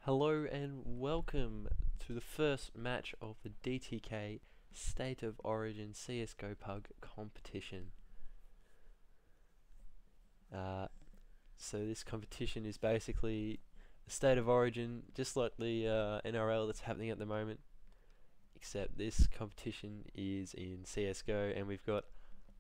Hello and welcome to the first match of the DTK State of Origin CSGO Pug competition. So this competition is basically the State of Origin, just like the NRL that's happening at the moment, except this competition is in CSGO and we've got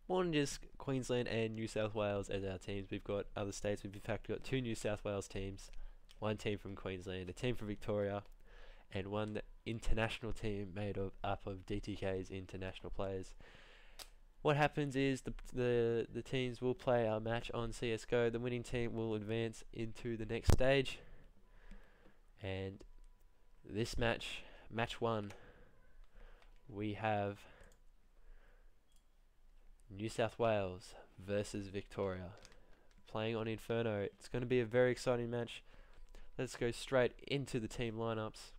more than just Queensland and New South Wales as our teams. We've got other states. We've in fact got two New South Wales teams, one team from Queensland, a team from Victoria, and one international team made up of DTK's international players. What happens is the teams will play our match on CSGO. The winning team will advance into the next stage. And this match, match 1, we have New South Wales versus Victoria playing on Inferno. It's going to be a very exciting match. Let's go straight into the team lineups.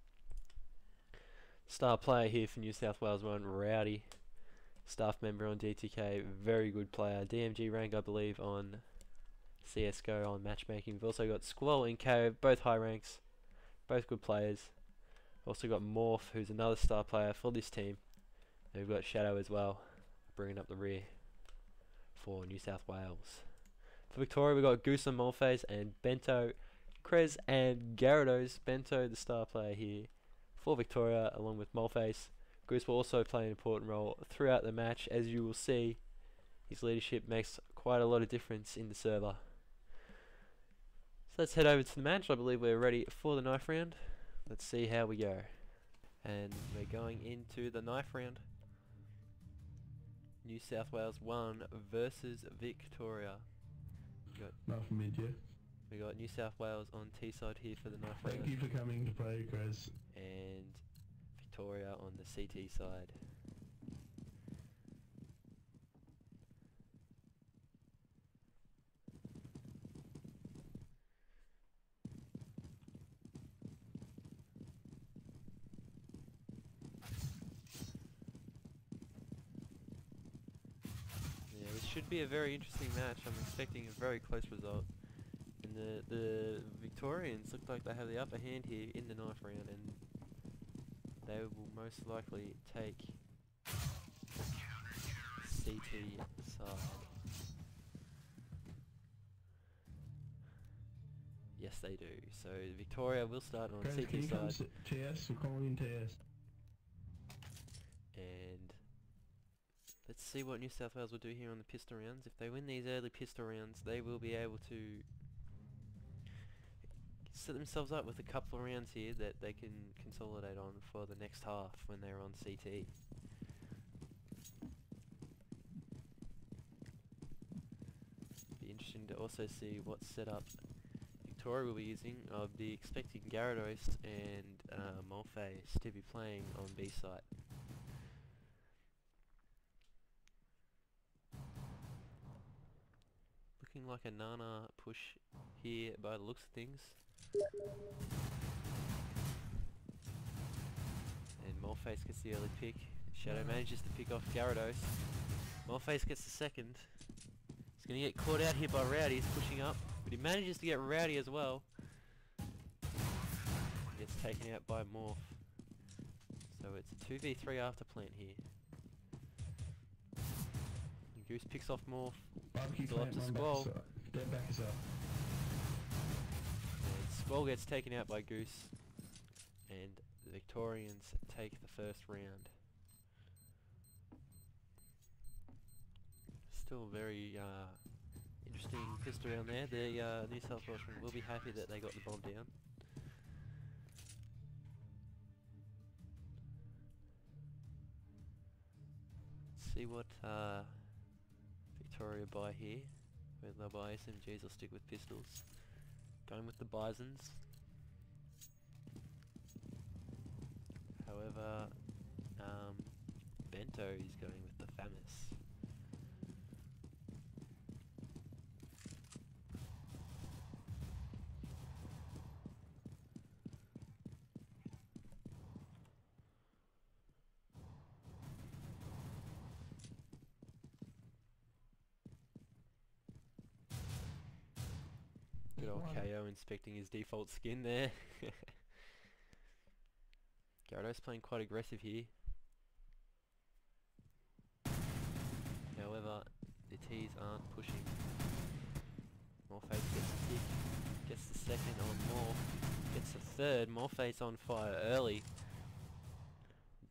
Star player here for New South Wales 1, Rowdy. Staff member on DTK, very good player. DMG rank, I believe, on CSGO on matchmaking. We've also got Squall and KO, both high ranks, both good players. We've also got Morph, who's another star player for this team. And we've got Shadow as well, bringing up the rear for New South Wales. For Victoria, we've got Goose and Mulface and Bento, Krez and Gyarados. Bento, the star player here for Victoria, along with Mulface. Goose will also play an important role throughout the match. As you will see, his leadership makes quite a lot of difference in the server. So let's head over to the match. I believe we're ready for the knife round. Let's see how we go. And we're going into the knife round. New South Wales 1 versus Victoria. Not from mid, yeah. We got New South Wales on T side here for the knife round. Thank you for coming to play, Krez. And Victoria on the CT side. Yeah, this should be a very interesting match. I'm expecting a very close result. And the Victorians look like they have the upper hand here in the knife round, and they will most likely take CT side. Yes, they do. So Victoria will start on Krez, can CT you come side. TS? We're calling in TS. And let's see what New South Wales will do here on the pistol rounds. If they win these early pistol rounds, they will be able to set themselves up with a couple of rounds here that they can consolidate on for the next half when they're on CT. Be interesting to also see what setup Victoria will be using. I'll be expecting Gyarados and Mulface to be playing on B site. Looking like a Nana push here by the looks of things. And Morphace gets the early pick. Shadow manages to pick off Gyarados. Morphace gets the second. He's going to get caught out here by Rowdy. He's pushing up, but he manages to get Rowdy as well. He gets taken out by Morph. So it's a 2v3 after plant here. And Goose picks off Morph. Still up to Squall. Dead back us up. Squall gets taken out by Goose, and the Victorians take the first round. Still very interesting pistol round there. The New South Wales will be happy that they got the bomb down. Let's see what Victoria buy here. Whether they'll buy SMGs or stick with pistols. Going with the Bisons. However, Bento is going with the Famous. Good old KO inspecting his default skin there. Gyarados playing quite aggressive here. However, the T's aren't pushing. Morphace gets a pick, gets the second on Morph, gets the third. Morphace on fire early.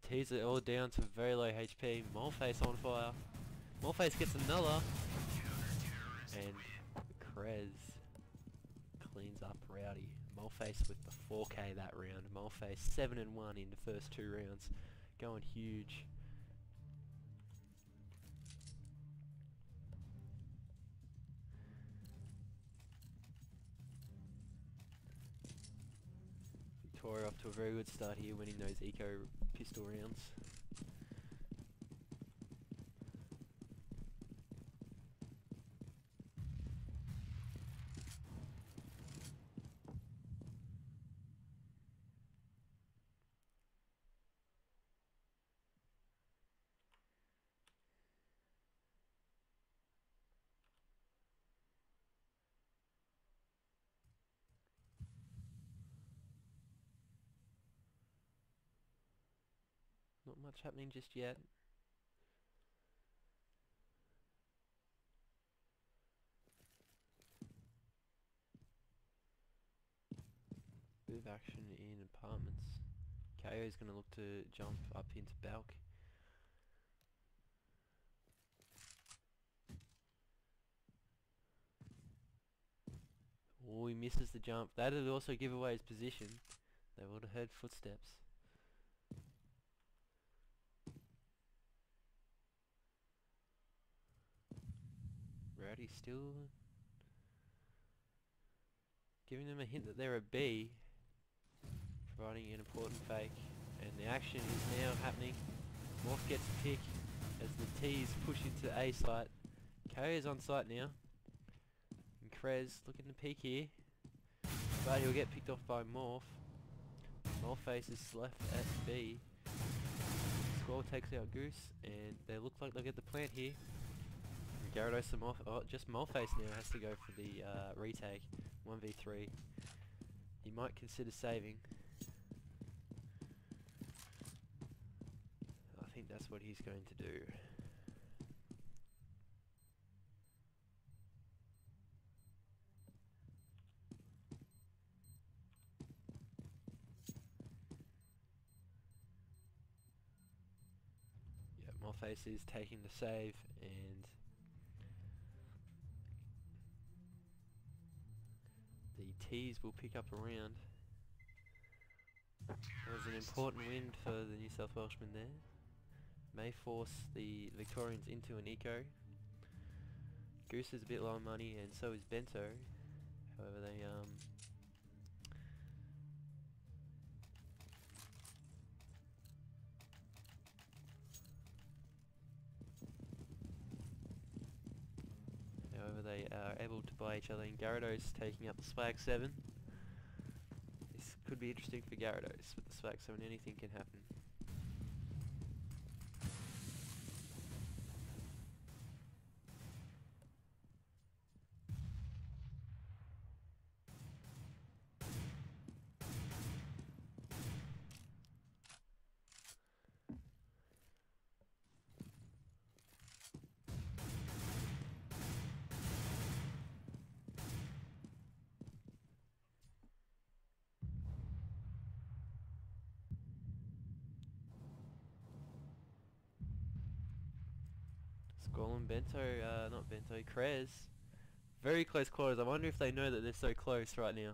The T's are all down to very low HP. Morphace on fire. Morphace gets another. And Krez cleans up Rowdy. Mulface with the 4K that round. Mulface 7-1 in the first 2 rounds. Going huge. Victoria off to a very good start here, winning those eco pistol rounds. Not much happening just yet. Bit of action in apartments. KO is going to look to jump up into Balk. Oh, he misses the jump. That would also give away his position. They would have heard footsteps. Rowdy still giving them a hint that they're a B, providing an important fake, and the action is now happening. Morph gets a pick as the T's push into A site. KO is on site now, and Krez looking to peek here, but he'll get picked off by Morph. Mulface is left at B. Squall takes out Goose, and they look like they'll get the plant here. Gyarados and Morph, oh, just Mulface now has to go for the retake, 1v3. He might consider saving. I think that's what he's going to do. Yeah, Mulface is taking the save, and the T's will pick up a round. That was an important win for the New South Welshmen there. May force the Victorians into an eco. Goose is a bit low on money, and so is Bento. However, they are able to buy each other, and Gyarados taking up the Swag 7. This could be interesting for Gyarados. With the Swag 7, anything can happen. Squall and Bento, not Bento, Krez. Very close quarters. I wonder if they know that they're so close right now.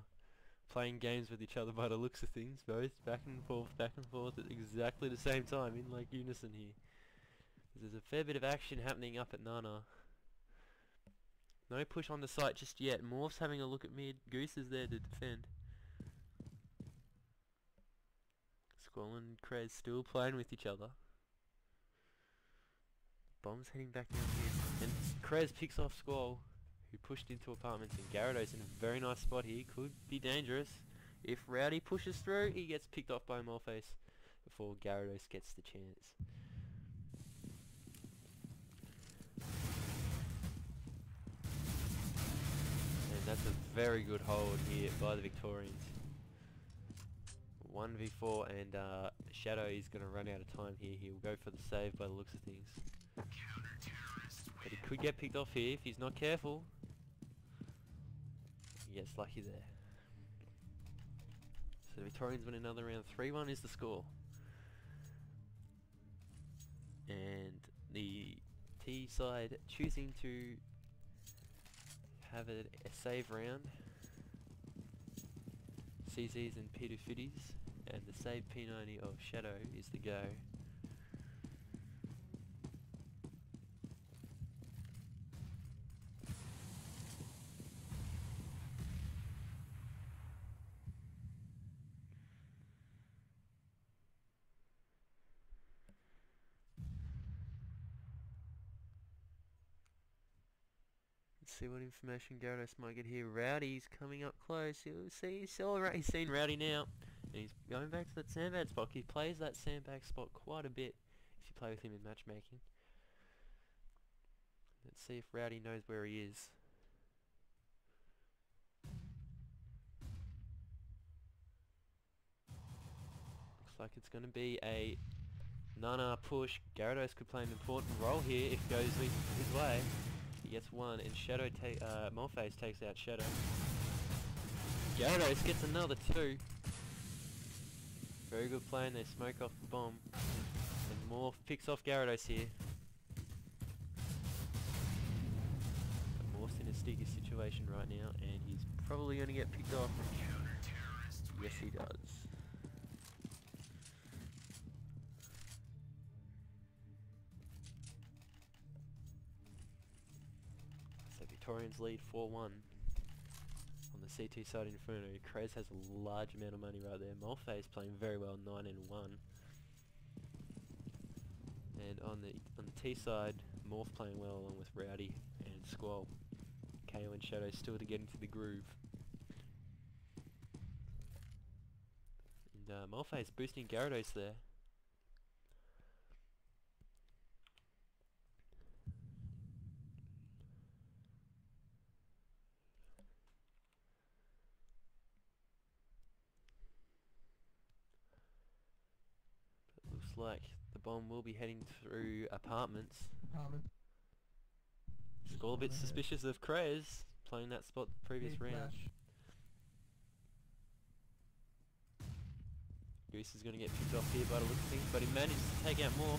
Playing games with each other by the looks of things. Both back and forth at exactly the same time in like unison here. There's a fair bit of action happening up at Nana. No push on the site just yet. Morph's having a look at mid. Goose is there to defend. Squall and Krez still playing with each other. Bomb's heading back down here, and Krez picks off Squall, who pushed into apartments, and Gyarados in a very nice spot here. Could be dangerous. If Rowdy pushes through, he gets picked off by Mulface before Gyarados gets the chance. And that's a very good hold here by the Victorians. 1v4 and Shadow is going to run out of time here. He'll go for the save by the looks of things. But he could get picked off here if he's not careful. He gets lucky there. So the Victorians win another round. 3-1 is the score. And the T side choosing to have a save round. CZs and Peter Fitties, and the save P90 of Shadow is the go. See what information Gyarados might get here. Rowdy's coming up close. You'll see, he's seen Rowdy now. And he's going back to that sandbag spot. He plays that sandbag spot quite a bit if you play with him in matchmaking. Let's see if Rowdy knows where he is. Looks like it's going to be a Nana push. Gyarados could play an important role here if it goes his way. He gets one, and Shadow Mulface takes out Shadow. Gyarados gets another two. Very good play, and they smoke off the bomb. And Morph picks off Gyarados here. Morph's in a sticky situation right now, and he's probably going to get picked off. Yes, he does. Victorians lead 4-1 on the CT side in Inferno. Krez has a large amount of money right there. Mulface playing very well, 9-1. And on the T side, Morph playing well along with Rowdy and Squall. KO and Shadow still to get into the groove. And Mulface boosting Gyarados there. Like the bomb will be heading through apartments. Squall a bit suspicious of Krez playing that spot the previous round. Goose is going to get picked off here by the look of things, but he manages to take out Morph.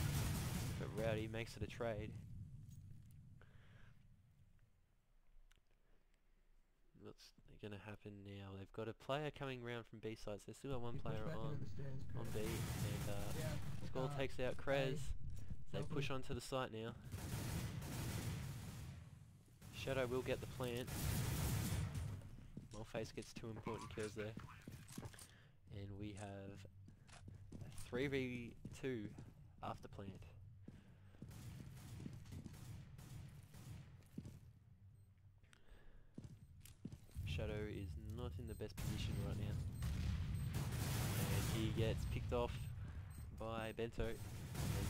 But Rowdy makes it a trade. What's going to happen now? They've got a player coming round from B sides. They still got one player on B, and Squall takes out Krez. They push onto the site now. Shadow will get the plant. Mulface gets 2 important kills there. And we have a 3v2 after plant. Shadow is not in the best position right now. And he gets picked off by Bento. And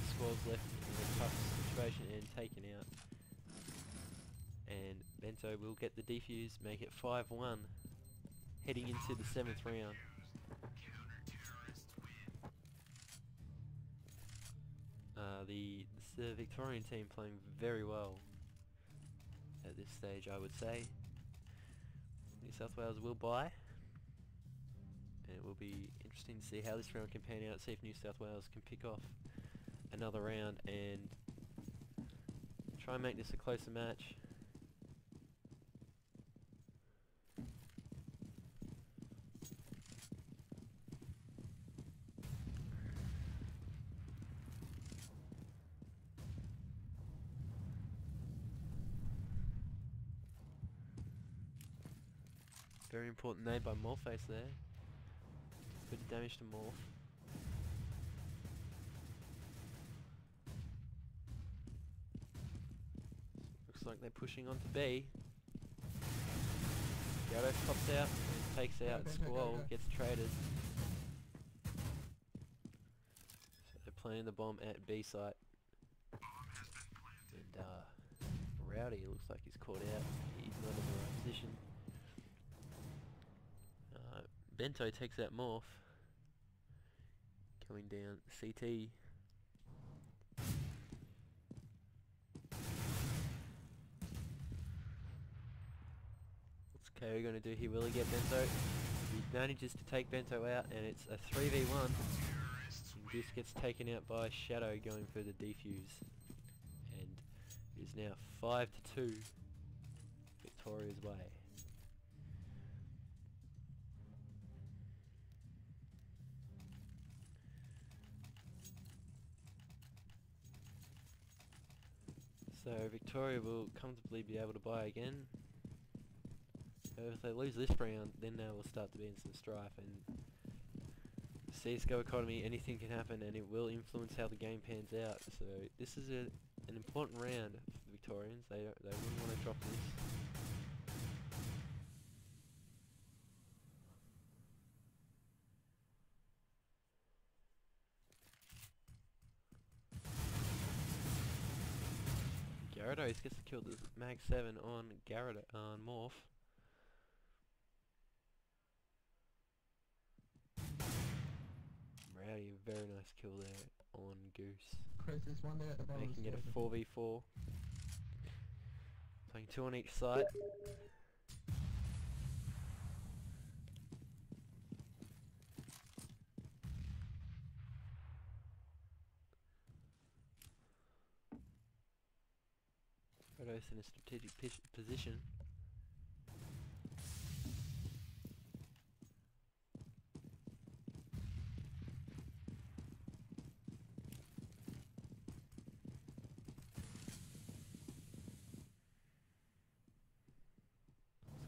Squall's left in a tough situation and taken out. And Bento will get the defuse, make it 5-1. Heading into the 7th round. The Victorian team playing very well at this stage, I would say. New South Wales will buy, and it will be interesting to see how this round can pan out, see if New South Wales can pick off another round and try and make this a closer match. Very important nade by Mulface there. Good damage to Morph. Looks like they're pushing on to B. Gyarados pops out and takes out Squall, gets traded. So they're playing the bomb at B site. And Rowdy looks like he's caught out. He's not in the right position. Bento takes out Morph. coming down CT. What's KO going to do here? Will he get Bento? He manages to take Bento out, and it's a 3v1. And Goose gets taken out by Shadow going for the defuse. And it is now 5-2 Victoria's way. So Victoria will comfortably be able to buy again. If they lose this round, then they will start to be in some strife, and CSGO economy, anything can happen, and it will influence how the game pans out. So this is an important round for the Victorians. They wouldn't want to drop this. Gyarados gets to kill the Mag 7 on Morph. Rowdy, a very nice kill there on Goose. Krez, there's one there at the bottom. Making it a 4v4. Playing 2 on each side. Gyarados in a strategic position.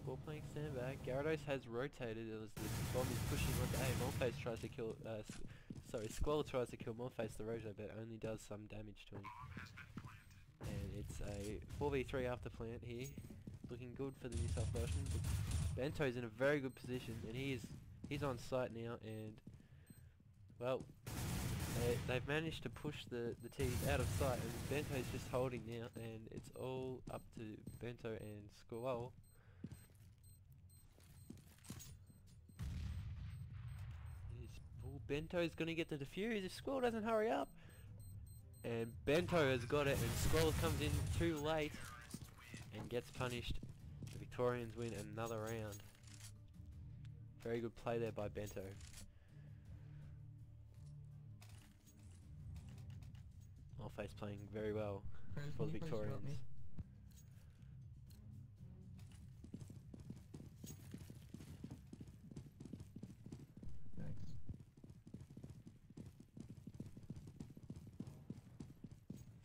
Squall playing sandbag. Gyarados has rotated as the bomb is pushing onto A. Mulface tries to kill. Squall tries to kill Morphace the rotor, but only does some damage to him. And it's a 4v3 after plant here, looking good for the New South Wales. Bento's in a very good position, and he's on site now, and well, they've managed to push the T's out of sight, and Bento's just holding now, and it's all up to Bento and Squall. Bento's gonna get the defuse if Squall doesn't hurry up. And Bento has got it, and Squall comes in too late and gets punished. The Victorians win another round. Very good play there by Bento. Mulface playing very well for the Victorians.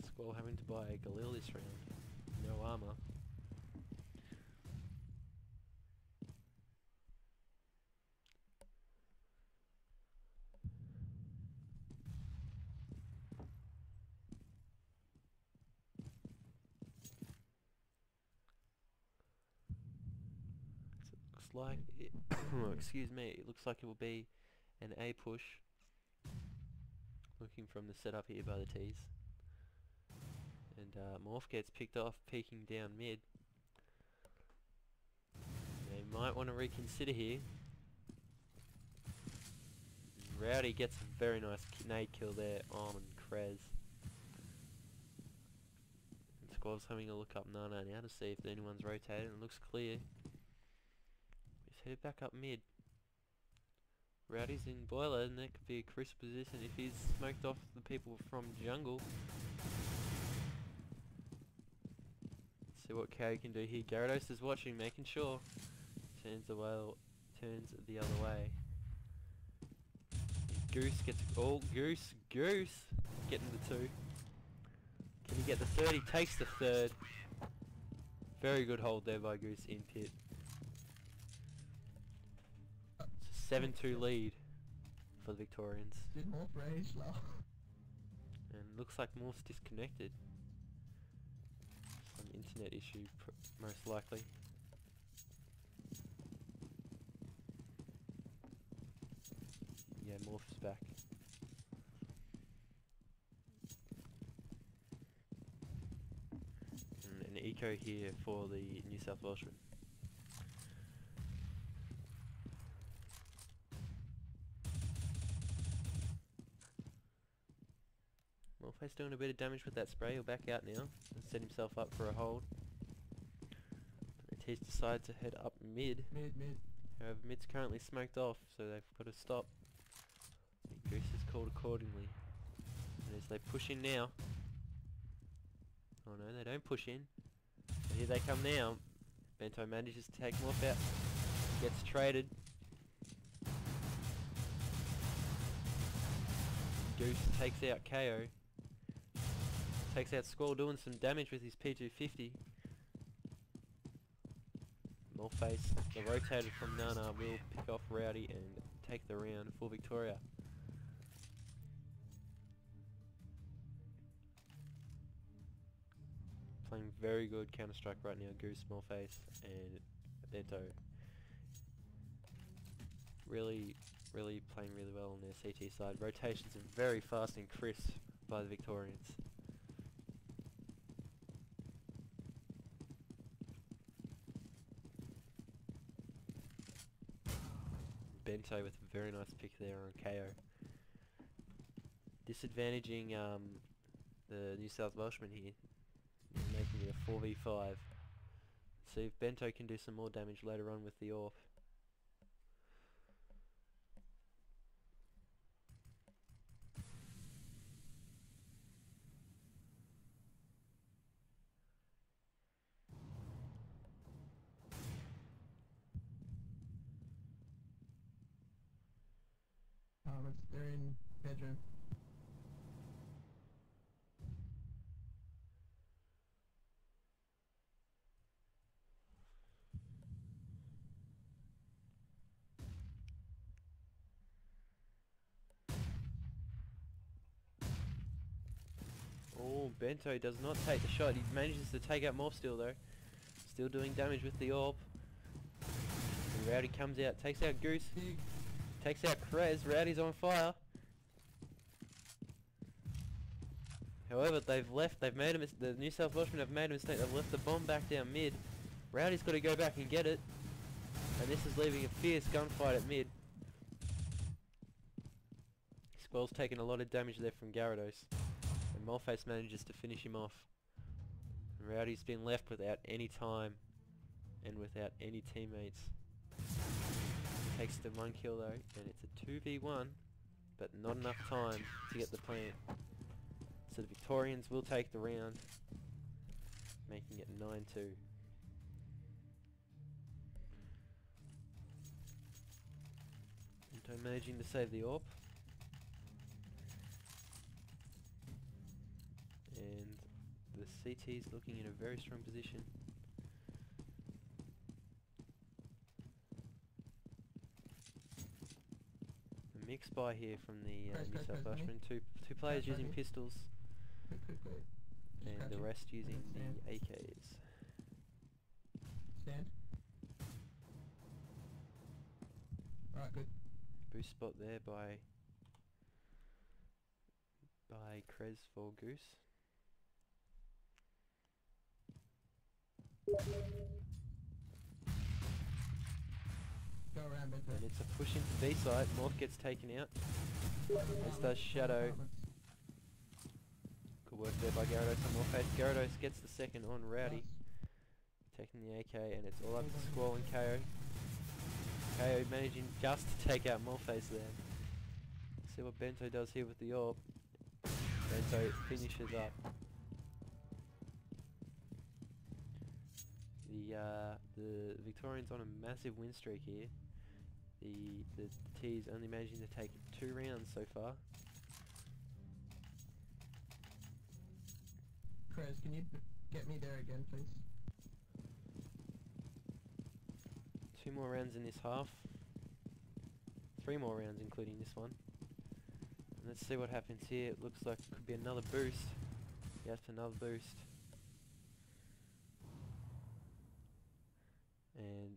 Squall having to buy a Galil this round. No armor. So it looks like it excuse me, it looks like it will be an A push. Looking from the setup here by the T's. And Morph gets picked off, peeking down mid. They might want to reconsider here. Rowdy gets a very nice nade kill there on Krez. And Squall's having a look up Nana now to see if anyone's rotated, and it looks clear. He's headed back up mid. Rowdy's in boiler, and that could be a crucial position if he's smoked off the people from jungle. See what KO can do here. Gyarados is watching, making sure. Turns the other way. And Goose gets Goose getting the 2. Can he get the third? He takes the third. Very good hold there by Goose in pit. It's a 7-2 lead for the Victorians. Did Morph rage low? And looks like Morph's disconnected. Some internet issue, most likely. Yeah, Morph's back. And an eco here for the New South Welshman. Mulface doing a bit of damage with that spray. He'll back out now and set himself up for a hold. But he's decided to head up mid. Mid. However, mid's currently smoked off, so they've got to stop. And Goose is called accordingly. And as they push in now... Oh no, they don't push in. But here they come now. Bento manages to take Morph out. Gets traded. Goose takes out KO. Takes out Squall, doing some damage with his P250. Mulface, the rotated from Nana, will pick off Rowdy and take the round for Victoria. Playing very good Counter-Strike right now, Goose, Mulface and Bento. Really playing really well on their CT side. Rotations are very fast and crisp by the Victorians. Bento with a very nice pick there on KO. Disadvantaging the New South Welshman here, making it a 4v5. See if Bento can do some more damage later on with the AWP. They're in bedroom. Oh, Bento does not take the shot. He manages to take out Morph still though. Still doing damage with the AWP. And Rowdy comes out, takes out Goose. Takes out Krez. Rowdy's on fire. However, they've made the New South Welshmen have made a mistake. They've left the bomb back down mid. Rowdy's got to go back and get it. And this is leaving a fierce gunfight at mid. Squall's taken a lot of damage there from Gyarados. And Mulface manages to finish him off. And Rowdy's been left without any time. And without any teammates. Takes the 1 kill though, and it's a 2v1, but not enough time to get the plant. So the Victorians will take the round, making it 9-2. Bento managing to save the AWP. And the CT's looking in a very strong position. Mix buy here from the New South Welshman. Two players using pistols, Quick. and the rest using the AKs. Stand. Alright, good. Boost spot there by Krez for Goose. Go around Bento. And it's a push into B side. Morph gets taken out. As does Shadow. Good work there by Gyarados on Morph. Gyarados gets the second on Rowdy. Taking the AK, and it's all up to Squall and KO. KO managing just to take out Mulface there. See what Bento does here with the AWP. Bento finishes up. The Victorians on a massive win streak here. The T's only managing to take 2 rounds so far. Krez, can you get me there again, please? 2 more rounds in this half. 3 more rounds including this one. And let's see what happens here. It looks like it could be another boost. Yes, another boost. And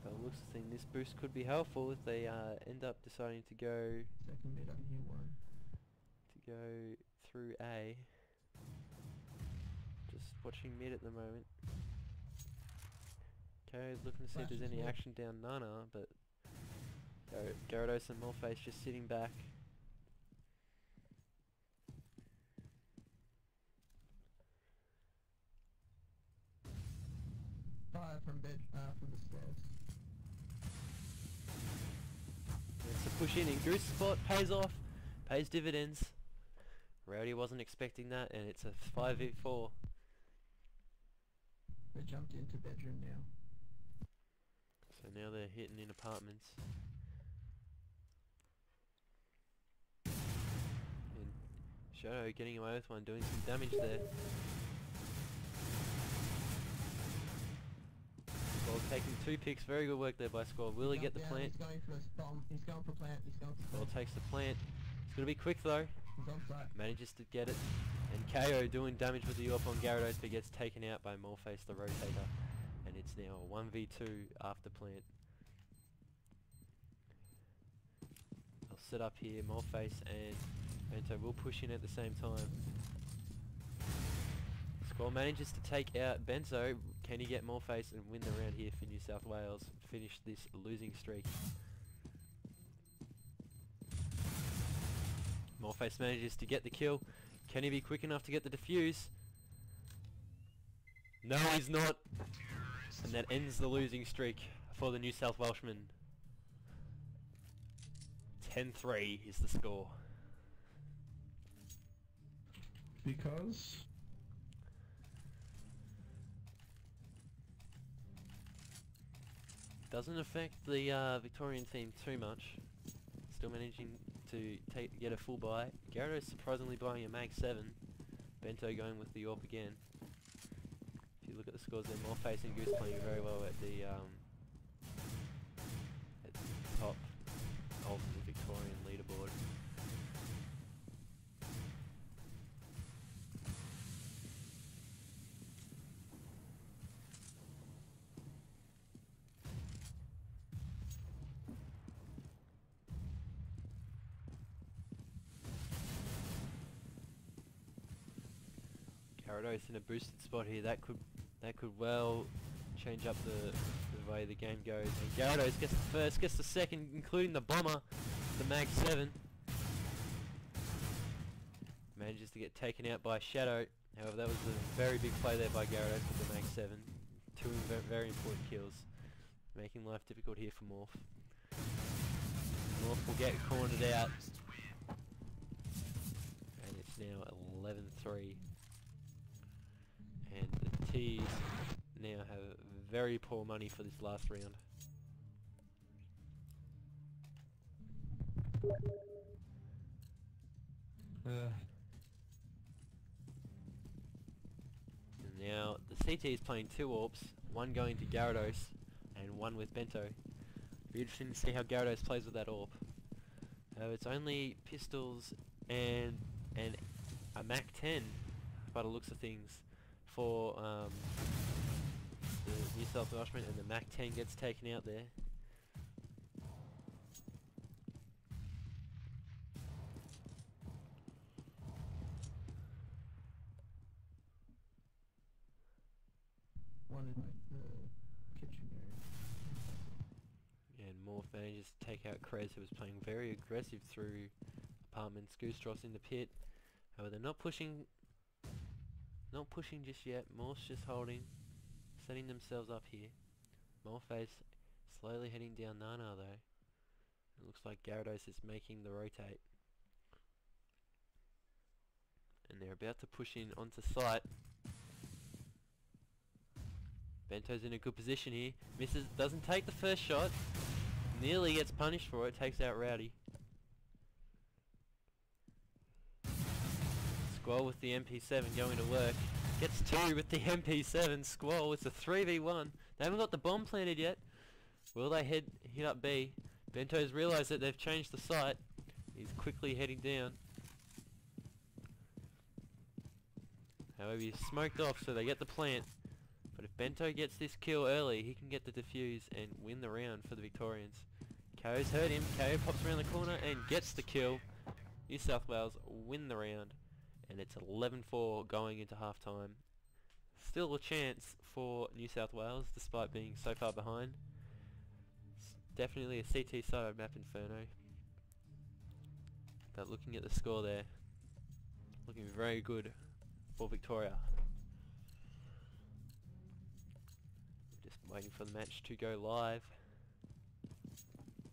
by the looks of things, this boost could be helpful if they end up deciding to go Second mid, I can hear one. through A. Just watching mid at the moment. Okay, looking to see if there's any action down Nana, but Gyarados and Mulface just sitting back, Fire from the stairs. It's a push in Goose spot, pays off, pays dividends. Rowdy wasn't expecting that, and it's a 5v4. They jumped into bedroom now. So now they're hitting in apartments. And Shadow getting away with one, doing some damage there. Squall taking 2 picks, very good work there by Squall. Will he get the plant? He's going for a bomb. He's going for plant. He's going for Squall plant. takes the plant. It's going to be quick though. He's on site. Manages to get it. And KO doing damage with the AWP on Gyarados, but gets taken out by Morphace the rotator. And it's now a 1v2 after plant. I'll set up here, Morphace and Bento will push in at the same time. Squall manages to take out Bento. Can he get Morphace and win the round here for New South Wales? Finish this losing streak. Morphace manages to get the kill. Can he be quick enough to get the defuse? No, he's not. And that ends the losing streak for the New South Welshmen. 10-3 is the score. Because Doesn't affect the Victorian team too much. Still managing to get a full buy. Gyarados surprisingly buying a Mag 7. Bento going with the AWP again. If you look at the scores there, Morphace and Goose playing very well at the top of the Victorian leaderboard. Gyarados in a boosted spot here. That could well change up the way the game goes. And Gyarados gets the first, gets the second, including the bomber, the Mag 7. Manages to get taken out by Shadow. However, that was a very big play there by Gyarados with the Mag 7. 2 very important kills, making life difficult here for Morph. Morph will get cornered out. And it's now 11-3. And the T's now have very poor money for this last round. And now the CT is playing 2 AWPs, one going to Gyarados and one with Bento. Be interesting to see how Gyarados plays with that AWP. It's only pistols and a Mac 10 by the looks of things for the New South Welshmen, and the Mac 10 gets taken out there. one in like the kitchen area. And Morph manages to take out Krez, who was playing very aggressive through apartments. Goose drops in the pit. However, they're not pushing just yet. Morph's just holding, setting themselves up here. Mulface slowly heading down Nana though. It looks like Gyarados is making the rotate. And they're about to push in onto site. Bento's in a good position here. Misses, doesn't take the first shot. Nearly gets punished for it, takes out Rowdy. Squall with the MP7 going to work. Gets 2 with the MP7. Squall, it's a 3v1. They haven't got the bomb planted yet. Will they hit up B? Bento's realised that they've changed the site. He's quickly heading down. However, he's smoked off, so they get the plant. But if Bento gets this kill early, he can get the defuse and win the round for the Victorians. KO's hurt him. KO pops around the corner and gets the kill. New South Wales win the round. And it's 11-4 going into half-time. Still a chance for New South Wales, despite being so far behind. It's definitely a CT side map Inferno. But looking at the score there, looking very good for Victoria. Waiting for the match to go live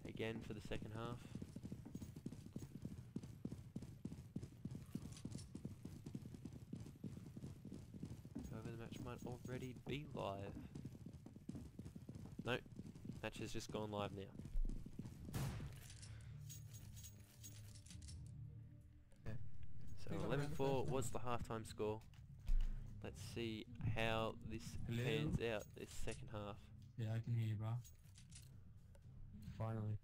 again for the second half. However, the match might already be live. Nope, match has just gone live now. Yeah. So Think I'll round the 11-4 first was half. the halftime score. Let's see how this Hello? pans out this second half. Yeah, I can hear you, bro. Finally.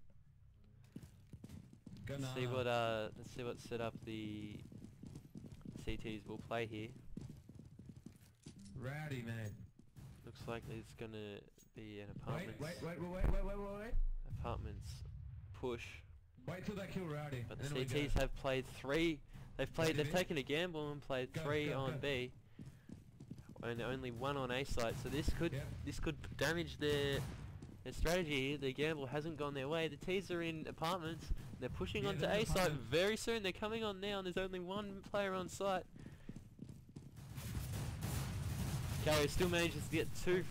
Let's see what setup the CTs will play here. Rowdy, man. Looks like there's gonna be an Wait apartments push, till they kill Rowdy. but the then we go. CTs have played three. They've did taken a gamble and played Go, three go, on go. B, and only one on A site. So this could Yep. damage their strategy here. The gamble hasn't gone their way. The T's are in apartments. They're pushing Yeah, onto they're in A site apartments. very soon. They're coming on now, and there's only one player on site. Carrier still manages to get two.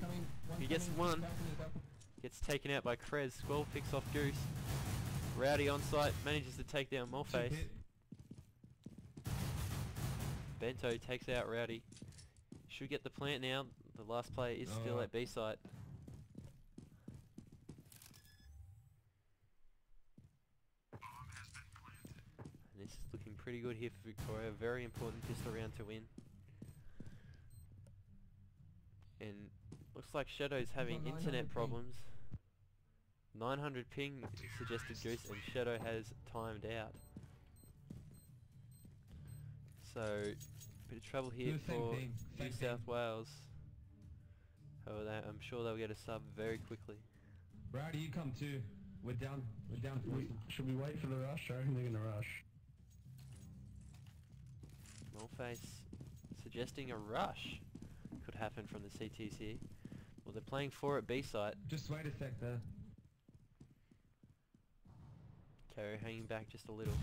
He gets one. Gets taken out by Krez. Squall picks off Goose. Rowdy on site manages to take down Mulface. Chip it. Bento takes out Rowdy. Should get the plant now. The last player is still Oh. at B site. And this is looking pretty good here for Victoria. Very important pistol round to win. And looks like Shadow's having got 900 internet ping. problems. 900 ping suggested Goose, and Shadow has timed out. So, bit of trouble here Do the same for thing, New same South thing. Wales. However, I'm sure they'll get a sub very quickly. Rowdy, you come too. We're down Should we wait for the rush? I reckon they're gonna rush. Mulface suggesting a rush could happen from the CTs here. Well, they're playing 4 at B site. Just wait a sec there. Carrier hanging back just a little.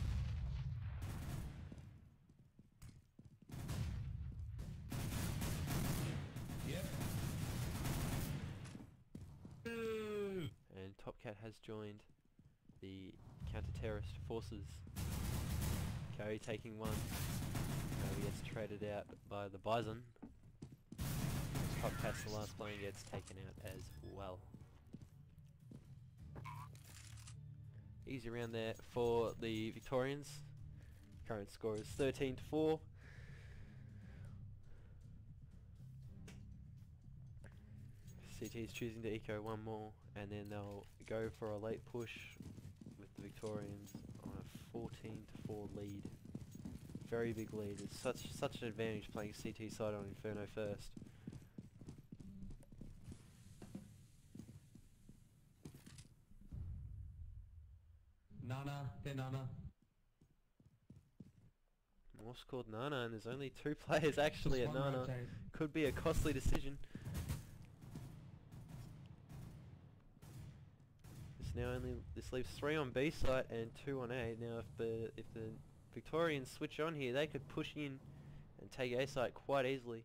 Yep. Ooh. And Top Cat has joined the counter-terrorist forces. Carry taking one. He gets traded out by the Bison. Top Cat's the last player, gets taken out as well. Easy round there for the Victorians. Current score is 13-4. CT's choosing to eco one more, and then they'll go for a late push with the Victorians on a 14-4 lead. Very big lead. It's such an advantage playing CT side on Inferno first. Nana, they're Nana. Morph's called Nana, and there's only 2 players actually Just at one Nana. rotate. Could be a costly decision. This leaves 3 on B site and 2 on A. Now if the Victorians switch on here, they could push in and take A site quite easily.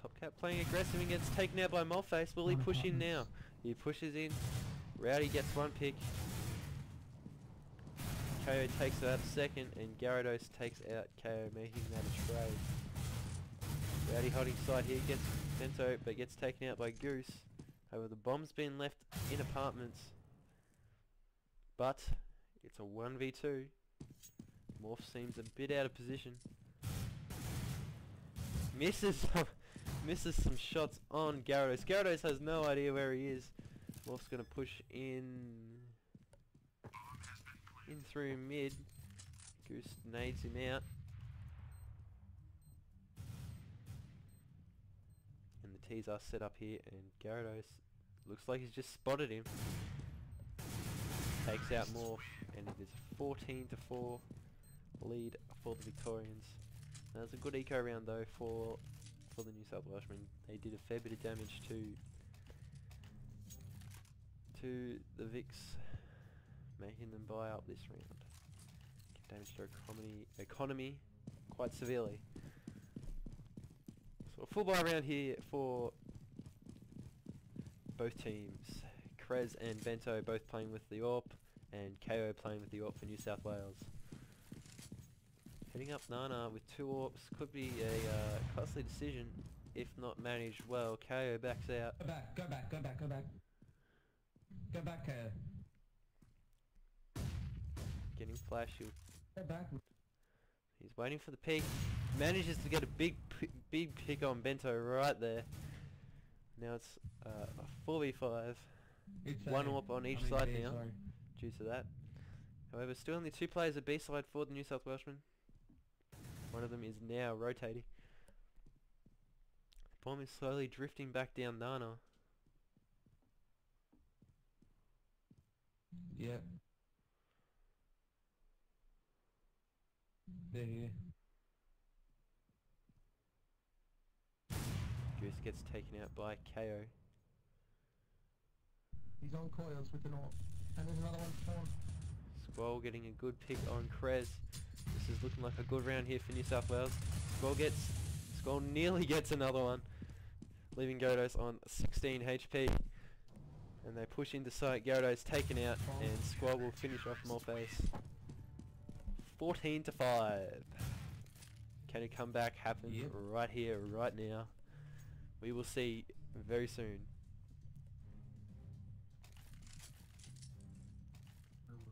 Top Cat playing aggressive and gets taken out by Mulface. Will he One push in apartments. now? He pushes in. Rowdy gets 1 pick. KO takes out second, and Gyarados takes out KO, making that a trade. Rowdy holding side here, gets Bento, but gets taken out by Goose. However, the bomb's been left in apartments. But it's a 1v2. Morph seems a bit out of position. Misses some shots on Gyarados. Gyarados has no idea where he is. Morph's gonna push in through mid. Goose nades him out. And the T's are set up here, and Gyarados looks like he's just spotted him. Takes out Morph, and it is 14-4 lead for the Victorians. That was a good eco round though for the New South Welshmen. They did a fair bit of damage to the Vics, making them buy up this round. Damage their economy quite severely. So a full buy round here for both teams. Krez and Bento both playing with the AWP, and KO playing with the AWP for New South Wales. Heading up Nana with 2 AWPs could be a costly decision if not managed well. KO backs out. Go back, go back, go back, go back. Go back, KO. Getting flash shield. Go back. He's waiting for the peek. Manages to get a big pick on Bento right there. Now it's a 4v5. It's One A. AWP on each I mean side B, now, sorry. due to that. However, still only 2 players at B side for the New South Welshman. One of them is now rotating. The bomb is slowly drifting back down Nana. Yep. They're here. Goose gets taken out by KO. He's on coils with an AWP. And there's another one spawn. Squall getting a good pick on Krez. This is looking like a good round here for New South Wales. Squall nearly gets another one, leaving Gyarados on 16 HP. And they push into sight. Gyarados taken out, and Squall will finish off Mulface. 14 to 5. Can a comeback happen Yep. right here, right now? We will see very soon.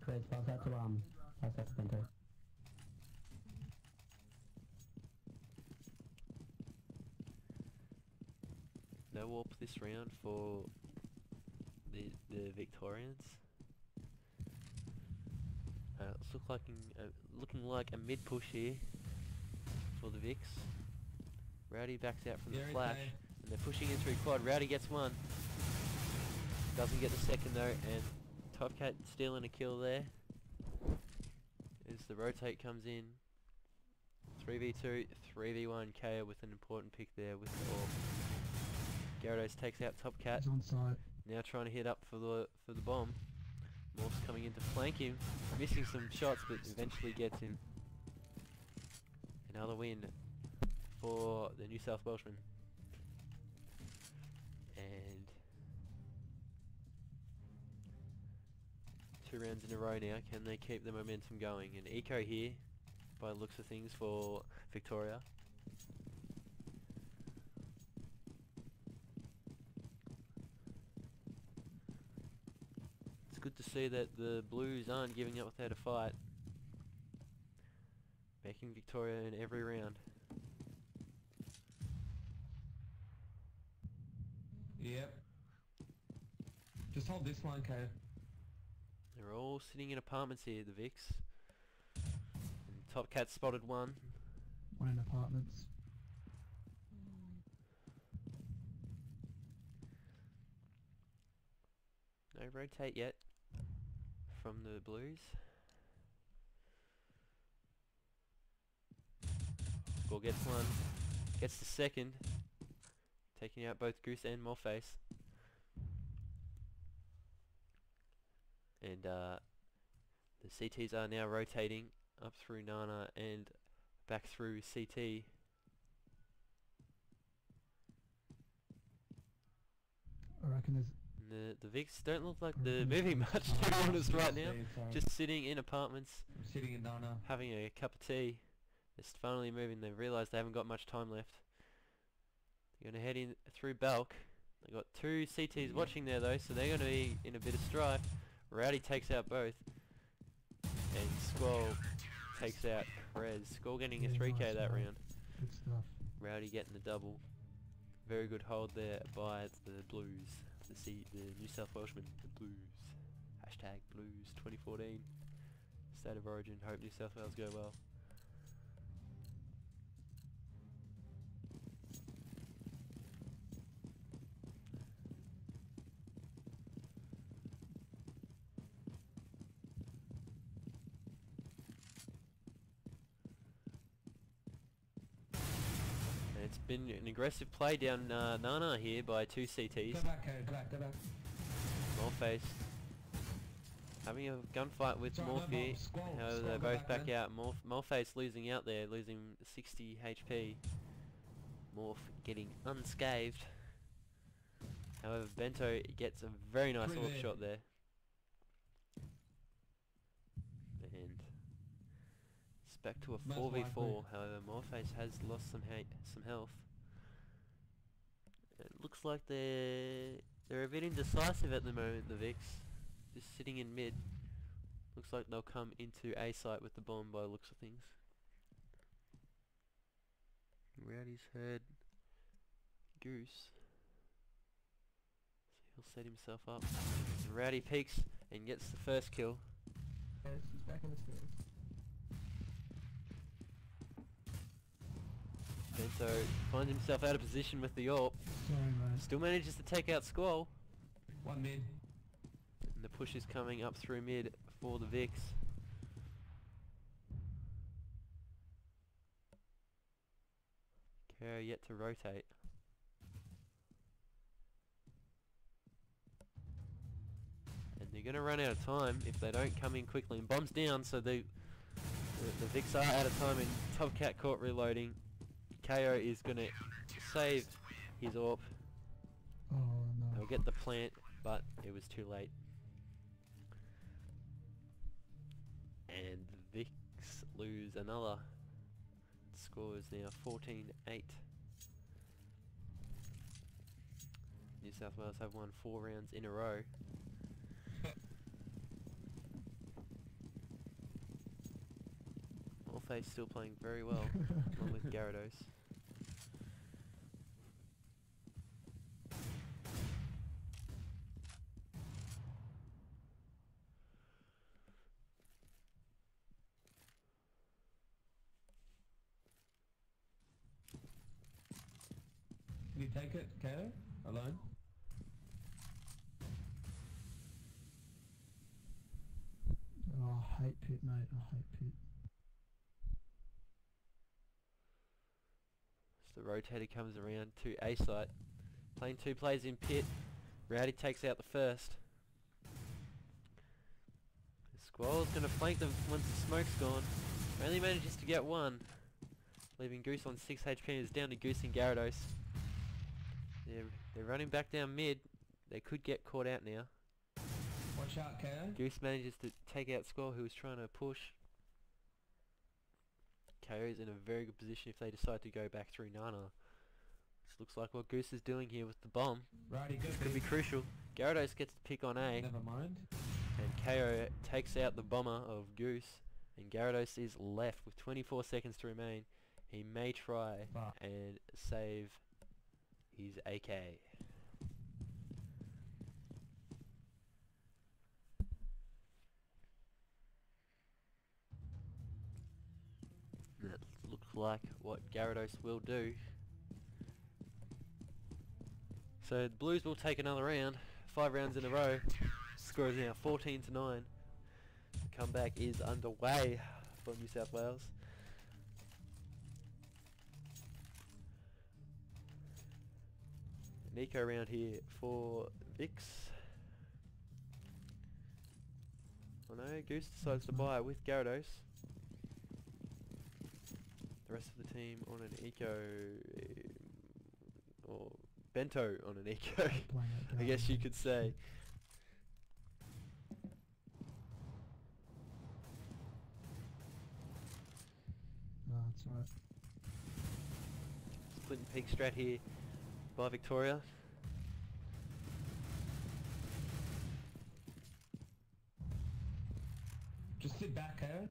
Krez, pass out to Bento. No warp this round for the Victorians. It's looking like a mid push here for the Vics. Rowdy backs out from the Yeah, flash, okay. and they're pushing in through quad. Rowdy gets one, doesn't get the second though, and Top Cat stealing a kill there. As the rotate comes in, 3v2, 3v1, KO with an important pick there with the AWP. Gyarados takes out Top Cat. He's on site. Now trying to hit up for the bomb. Morph's coming in to flank him, missing some shots, but eventually gets him. Another win for the New South Welshman. And 2 rounds in a row now. Can they keep the momentum going? An eco here, by the looks of things, for Victoria. It's good to see that the Blues aren't giving up without a fight, making Victoria in every round. Yep. Just hold this line, KO. They're all sitting in apartments here, the Vics. And Top Cat spotted one. One in apartments. No rotate yet from the Blues. Squall gets one, gets the second, taking out both Goose and Morphace. And the CTs are now rotating up through Nana and back through CT. I reckon there's... The Vics don't look like they're moving much, to be honest, right now. Just sitting in apartments, I'm sitting in Nana. having a cup of tea. They're finally moving. They've realised they haven't got much time left. They're going to head in through Balk. They've got 2 CTs watching there though, so they're going to be in a bit of strife. Rowdy takes out both. And Squall takes out Krez. Squall getting a 3k that round. Good stuff. Rowdy getting the double. Very good hold there by the Blues. The New South Welshmen, the Blues. Hashtag Blues 2014. State of Origin. Hope New South Wales go well. And it's been an aggressive play down Nana here by 2 CTs. Go back, KO. Go back, go back. Morphace having a gunfight with Sorry, Morph no, here. Squall, However, Squall, they go both back back out. Morphace losing out there, losing 60 HP. Morph getting unscathed. However, Bento gets a very nice Through AWP there. shot there. And it's back to a Most 4v4. likely. However, Morphace has lost some health. It looks like they're a bit indecisive at the moment, the VICs. Just sitting in mid. Looks like they'll come into A site with the bomb by the looks of things. Rowdy's heard Goose. So he'll set himself up. And Rowdy peeks and gets the first kill. Yes, he's back in the stairs. Bento finds himself out of position with the AWP. Sorry, mate. Still manages to take out Squall. One mid. And the push is coming up through mid for the VICs. Kara yet to rotate. And they're going to run out of time if they don't come in quickly. And bombs down, so the VICs are out of time and Tubcat caught reloading. KO is going to save his AWP. Oh, no. They'll get the plant, but it was too late. And the VICs lose another. The score is now 14-8. New South Wales have won 4 rounds in a row. Mulface still playing very well, along with Gyarados. Can you take it, KO? Alone? Oh, I hate pit, mate. I hate pit. So the rotator comes around to A site. Playing 2 plays in pit. Rowdy takes out the first. Squall's going to flank them once the smoke's gone. Only manages to get 1. Leaving Goose on 6 HP. It's down to Goose and Gyarados. They're running back down mid. They could get caught out now. Watch out, KO. Goose manages to take out Squall, who was trying to push. KO's in a very good position if they decide to go back through Nana. This looks like what Goose is doing here with the bomb. Rowdy, good. This could be crucial. Gyarados gets the pick on A, Never mind. and KO takes out the bomber of Goose, and Gyarados is left with 24 seconds to remain. He may try Fuck. and save his AK. That looks like what Gyarados will do. So the Blues will take another round, 5 rounds in a row. Score is now 14-9. The comeback is underway for New South Wales. Nico round here for VICs. Oh no, Goose decides to buy with Gyarados. The rest of the team on an eco, or Bento on an eco, I guess you could say. No, it's alright. Splitting peak strat here by Victoria. Just sit back, KO.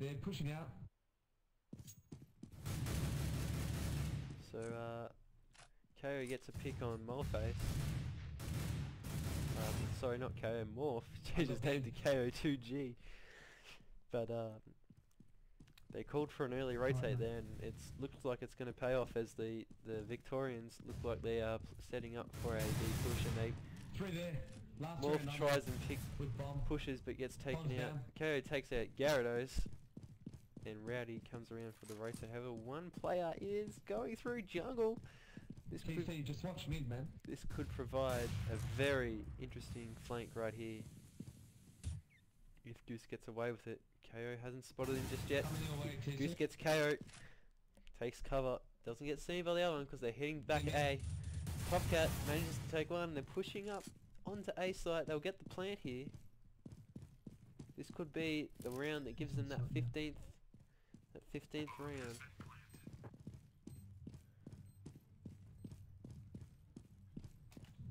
They're pushing out. So KO gets a pick on Mulface. Sorry, not KO, Morph. Changed his name to KO2G. But they called for an early rotate there, and it looks like it's going to pay off as the Victorians look like they are setting up for a B push, and they Through there. Last Morph round, tries and pick with bomb. pushes but gets taken Bombs out. down. KO takes out Gyarados, and Rowdy comes around for the rotate. However, one player is going through jungle. This could, TC, just watch mid, man. this could provide a very interesting flank right here. If Goose gets away with it. KO hasn't spotted him just yet. Coming your way, TC. Goose gets KO, takes cover, Doesn't get seen by the other one because they're hitting back A. Topcat manages to take one. They're pushing up onto A site. They'll get the plant here. This could be the round that gives them that 15th round.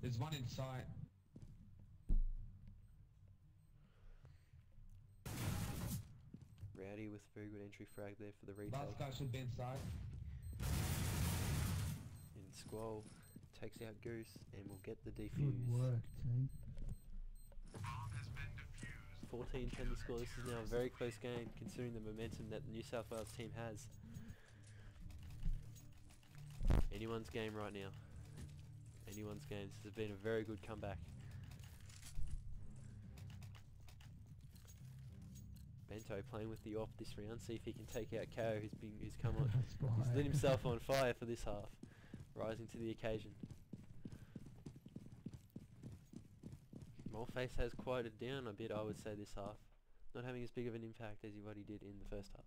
There's one in sight. Rowdy with very good entry frag there for the retake. Last guy should be inside. And Squall takes out Goose and will get the defuse. Good work, team. 14-10 the score. This is now a very close game considering the momentum that the New South Wales team has. Anyone's game right now. Anyone's game. This has been a very good comeback. Bento playing with the op this round. See if he can take out KO who's come on. He's lit himself on fire for this half. Rising to the occasion. Mulface has quieted down a bit, I would say, this half. Not having as big of an impact as what he did in the first half.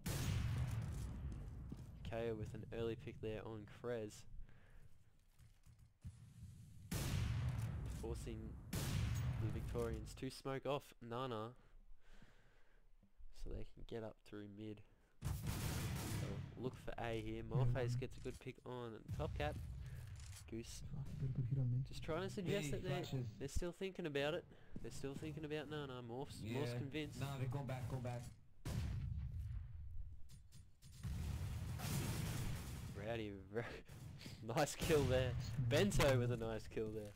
KO with an early pick there on Krez. Forcing the Victorians to smoke off Nana so they can get up through mid. So look for A here. Morphace gets a good pick on Topcat. Goose just trying to suggest that they're still thinking about it. They're still thinking about Nana. Morph's convinced. No, they're going back, Rowdy, nice kill there. Bento with a nice kill there.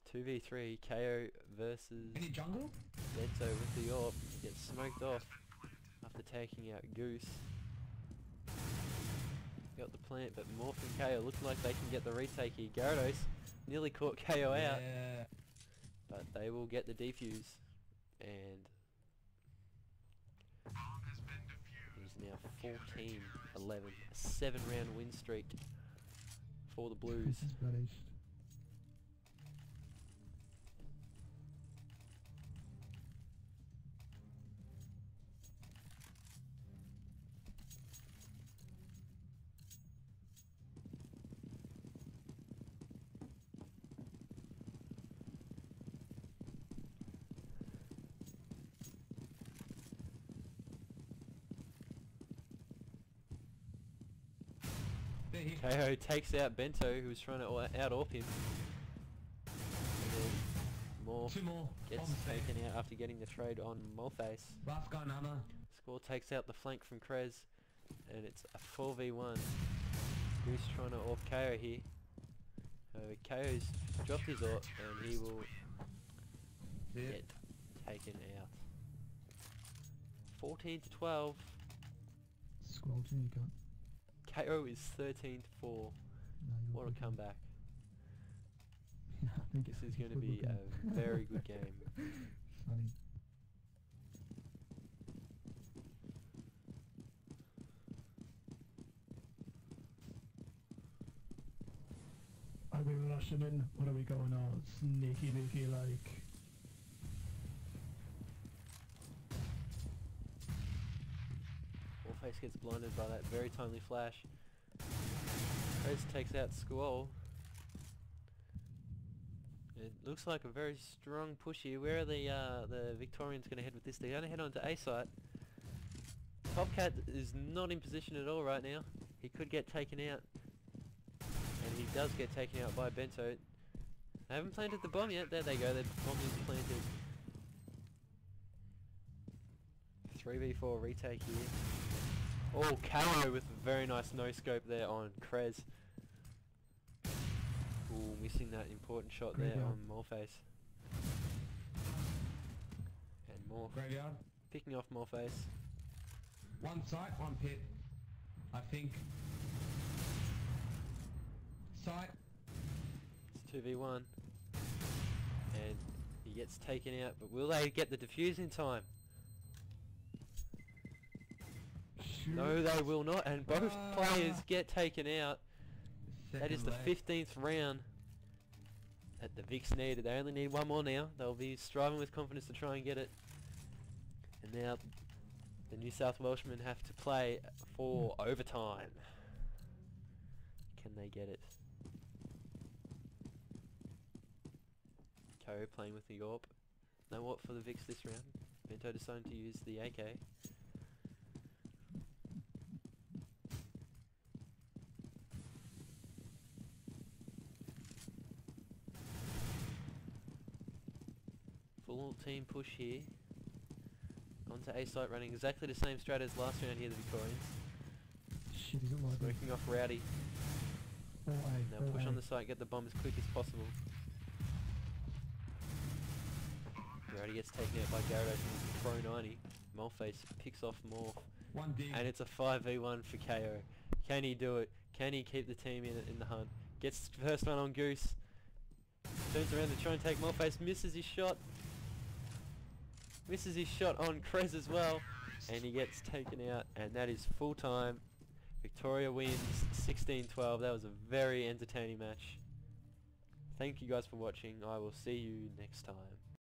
It's 2v3, KO versus Any jungle? Bento with the AWP. He gets smoked off after taking out Goose. Got the plant, but Morph and KO look like they can get the retake here. Gyarados nearly caught KO out, but they will get the defuse, and he's now 14-11, a 7-round win streak for the Blues. KO takes out Bento, who was trying to out-AWP him. And then Morph gets taken out after getting the trade on Mulface. Last guy, Nana. Squall takes out the flank from Krez, and it's a 4v1. Goose trying to AWP KO here. KO's dropped his AWP, and he will get taken out. 14-12. Squall, you got. KO is 13-4. What a comeback. This is going to be a very good game. Funny. Are we rushing in? What are we going on? Sneaky like. Morphace gets blinded by that very timely flash. Krez takes out Squall. It looks like a very strong push here. Where are the Victorians going to head with this? They're going to head on to A site. Topcat is not in position at all right now. He could get taken out. And he does get taken out by Bento. They haven't planted the bomb yet. There they go. The bomb is planted. 3v4 retake here. Oh, KO with a very nice no-scope there on Krez. Ooh, missing that important shot there on Mulface. And Morph Graveyard. picking off Mulface. One site, one pit. I think. Site. It's 2v1. And he gets taken out, but will they get the defuse in time? No, they will not, and both players get taken out. That is the 15th round that the VICs needed. They only need one more now. They'll be striving with confidence to try and get it. And now The New South Welshmen have to play for overtime. Can they get it? Ko playing with the Yorp. Know what for the VICs this round? Bento deciding to use the AK. Full team push here. Onto A site, running exactly the same strat as last round here, the Victorians. Shit, he's at my Smoking off Rowdy. All A, Now push on the site, get the bomb as quick as possible. Rowdy gets taken out by Gyarados with Pro 90. Mulface picks off Morph. One dig. And it's a 5v1 for KO. Can he do it? Can he keep the team in the hunt? Gets the first one on Goose. Turns around to try and take Mulface. Misses his shot. Misses his shot on Krez as well. And he gets taken out. And that is full time. Victoria wins 16-12. That was a very entertaining match. Thank you guys for watching. I will see you next time.